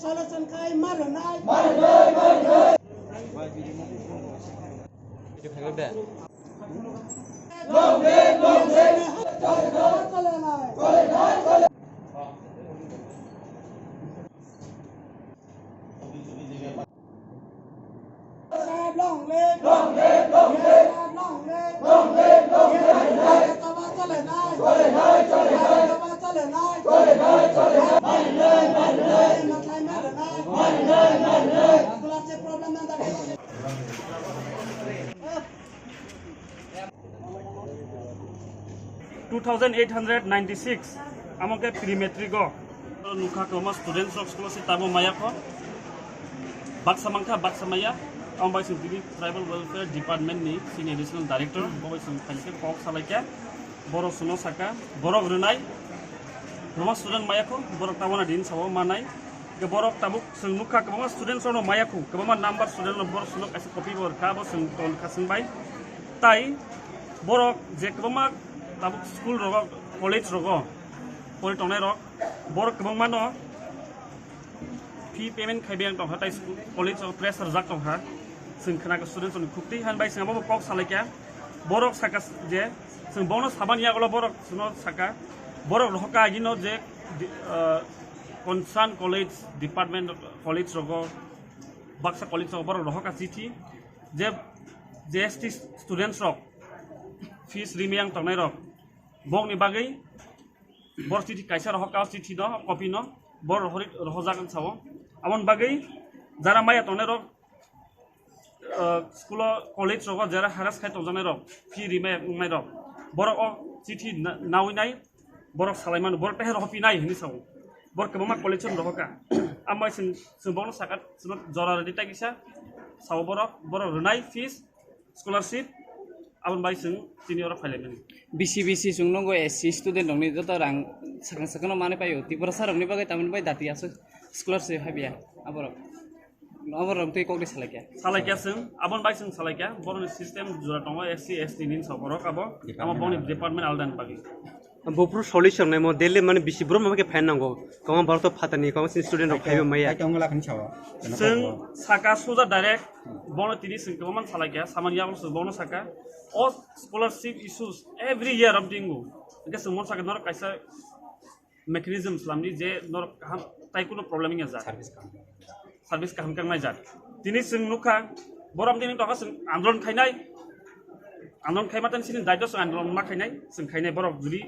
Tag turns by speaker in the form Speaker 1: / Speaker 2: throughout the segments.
Speaker 1: solution kai maranai long leg $2,896 আমাকে pre-metric নুখা কমা students school আছে তাবো মায়া খ বাক্সামায়া Ambay sing dini Tribal Welfare Department ni sini Additional Director Ambay sing khalike kok salaikia borok suno saka borok renai rumah student mayaku borok tawana din sawo manai ke borok tabuk sing nukha kebama student sono mayaku kebama number student no borok suno kasi copy bor ka bo sing ton kasin bai tai borok je kebama tabuk school rogo college rogo poli tonai rok borok kebama no fee payment khaibeng tong hatai school college of pressure jak tong ha sing khana ka student on khukti han bai sing abo kok salaikia borok saka je sing bonus habania golo borok suno saka borok hoka gino je concern college department college rogo baksa college rogo borok hoka chithi je JST students rok fees rimiang tongnai rok bong ni bagai bor chithi kaisa hoka chithi no copy no bor hori rojagan sawo amon bagai jara maya tongnai rok school college rogo jara haras khai tonjanai rok fee rimai rok borok o chithi nawinai borok salaiman borok teher hopi nai hini sawo borok kebama college on rohoka amai sing bono sakat sunot jora dita kisa sawo borok renai fees scholarship abon bai sing senior phailemen
Speaker 2: BC sungnongo SC student rongni joto rang sakang mane payo tipura sarongni bagai tamen bai dati asu scholarship habia aborok aborok tei kokri salaikia sing abon bai sing salaikia borok system jora tongo SC ST nin saborok abo amo boni department aldan bagi
Speaker 3: Bopro solution nai mo dele mane bisi bro mamake fan nango kama bharto phatani kama student rok khaibe maya
Speaker 4: tongla khani chawa
Speaker 3: sing saka soja direct bono tini sing kama salaikia samanya so bono saka all scholarship issues every year of dingo ke sumon saka nor kaisa mechanism slamni je nor tai kuno problem ya ja service kaham kang nai ja tini sing nukha boram tini to sing andolon khaimatan sini daito sing andolon ma khainai sing khainai borok juri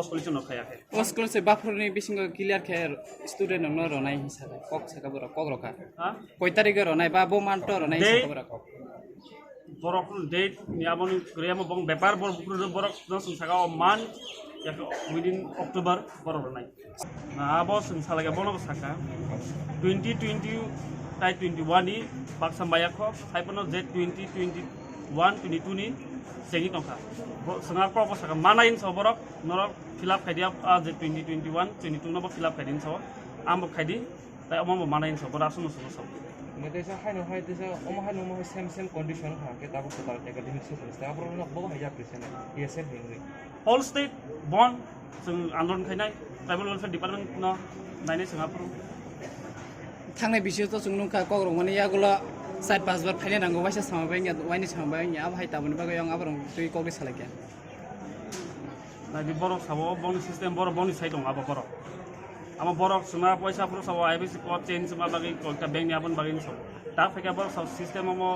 Speaker 3: solution khayake
Speaker 2: school se bafroni bisingo clear khair student no ronai hisabe kok saka borok kok roka koi tarik ronai ba bo manto ronai saka borok
Speaker 3: borok date niaboni kriyamo bong bepar borok no sing saka man ya within October borok ronai na abo sing salaga bono saka 2020 tai 21 ni baksa bayakho saipono z 2021 22 ni sengi tongka sengar ko saka manain so borok norok filap khaidia z 2021 22 no filap khaidin so ambo khaidi tai omo manain so borok suno so
Speaker 5: Medesa haino hai desa omo haino mo same condition ha ke tabu total academic system sta apro no bo haya present ESL hingri
Speaker 3: all state bond sing andon khainai tribal welfare department no naine singapur
Speaker 2: थांनाय बिसोर तो सुंनुखा कक रंगनि यागुला side पास बार फाइने नांगौ वाइसा सामाबाय वाइनि सामाबाय या भाई ताबनि बागै आं आबरं तुइ ककरि सालायके
Speaker 3: नादि borok sabo boni system borok boni side dong abo borok ama borok suma paisa pro sabo IBC ko change suma bagi ko ta bank ni abon bagi so ta feka borok sabo system amo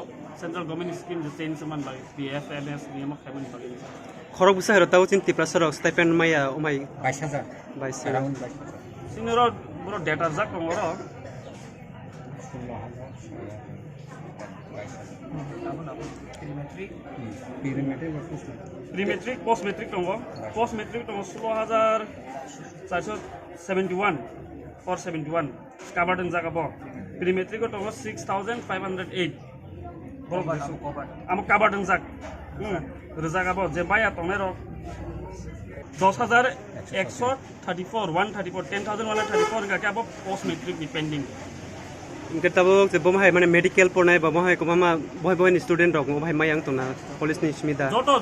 Speaker 3: central government scheme je change suma bagi PFMS ni amo khaibon bagi khorok busa hero taw chin tipra sorok stipend maya umai
Speaker 4: 22000 around 22000
Speaker 3: sinero bro data jak ngoro Pre-metric, post-metric tongo. Post-metric tongo 16,471 or 71. Covered in Zagabo. Pre-metric tongo 6,508. I'm covered in Zag. Zagabo. Zebaya tonero 10,134, 134, 10,134 ga kabo post-metric depending.
Speaker 4: Ingke tabuk je bomhai mane medical pornai ba bomhai ko mama boy ni student rok bomhai mayang tona police ni smida
Speaker 3: joto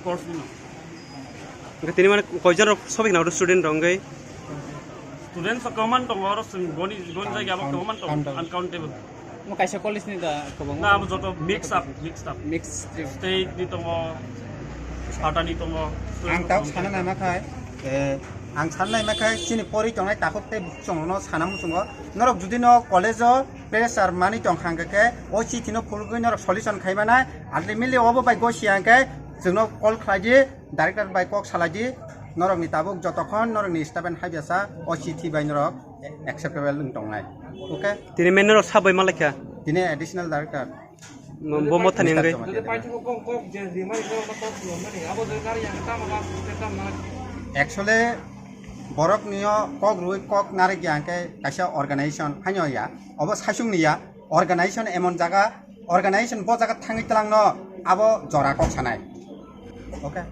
Speaker 3: course ni
Speaker 4: ingke tini mane koijar rok sobik na student rong gai
Speaker 3: students kaman dong orang sing goni jaga apa kaman dong uncountable.
Speaker 2: Mo kaisa college ni da kobong.
Speaker 3: Nah, amo joto mix up.
Speaker 2: Mix stream.
Speaker 3: State ni tongo, Sata ni tongo.
Speaker 6: Ang tau sana na makai, ang sana na makai sini pori tongai takut te bukcong no sana musungo. Norok judi no college o pressure mani tong hangga ke, oci tino pulgu norok solution kai mana, ultimately obo by go siang ke, jengno call khaji, director by kok salaji, norok ni tabuk jotokon norok ni staben hai biasa, oci ti by norok acceptable tongai. Okay?
Speaker 4: Tini menor sabai malakya.
Speaker 6: Ini additional director.
Speaker 4: Bomo tani ngai.
Speaker 5: Jadi pancing kok jadi di mana itu kok belum mana. Apa dengar yang kita makan kita makan.
Speaker 6: Actually, borok niyo kok rui kok narik yang ke kaisa organization hanyo ya. Abo sasung niya organization emon jaga organization bo jaga tangi telang no abo jora kok sanai. Okay.